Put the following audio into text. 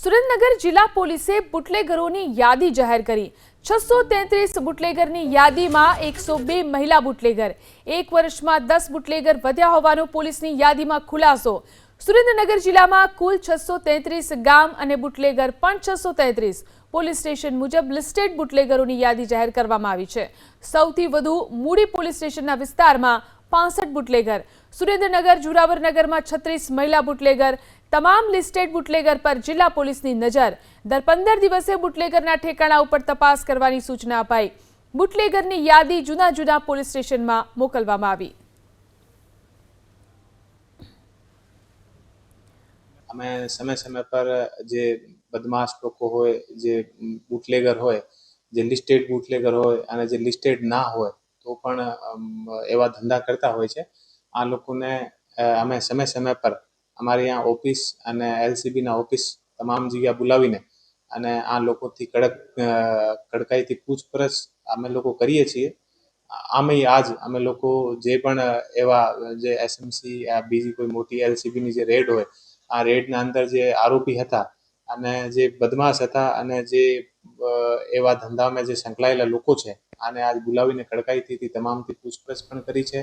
સુરેન્દ્રનગર જિલ્લા પોલીસે બુટલેગરોની યાદી જાહેર કરી। 633 બુટલેગરની યાદીમાં 102 મહિલા બુટલેગર, એક વર્ષમાં 10 બુટલેગર વધ્યા હોવાનો પોલીસની યાદીમાં ખુલાસો। સુરેન્દ્રનગર જિલ્લામાં કુલ 633 ગામ અને બુટલેગર પણ 633 પોલીસ સ્ટેશન મુજબ લિસ્ટેડ બુટલેગરોની યાદી જાહેર કરવામાં આવી છે। સૌથી વધુ મૂડી પોલીસ સ્ટેશનના વિસ્તારમાં 65 બુટલેગર, સુરેન્દ્રનગર જોરાવરનગરમાં 36 મહિલા બુટલેગર। તમામ લિસ્ટેડ બુટલેગર પર જિલ્લા પોલીસની નજર। દર 15 દિવસે બુટલેગરના ઠેકાણા ઉપર તપાસ કરવાની સૂચના અપાઈ। બુટલેગરની યાદી જુદા જુદા પોલીસ સ્ટેશનમાં મોકલવામાં આવી। અમે समय समय पर જે બદમાશ લોકો હોય, જે બુટલેગર હોય, જે લિસ્ટેડ બુટલેગર હોય અને જે લિસ્ટેડ ના હોય તો પણ એવા ધંધા કરતા હોય છે, આ લોકોને અમે સમય સમય પર અમારી यहाँ ઓફિસ અને એલસીબીના ઓફિસ તમામ જગ્યા બોલાવીને અને આ લોકોથી કડકાઈથી પૂછપરછ અમે લોકો કરીએ છીએ। આમે આજ અમે લોકો જે પણ એવા જે એસએમસી બીજી કોઈ મોટી એલસીબીની જે રેડ હોય, આ રેડના અંદર જે આરોપી હતા અને જે બદમાશ હતા અને જે એવા ધંધામાં જે સંકળાયેલા લોકો છે, આને આજ બોલાવીને કડકાઈથી તમામથી પૂછપરછ પણ કરી છે।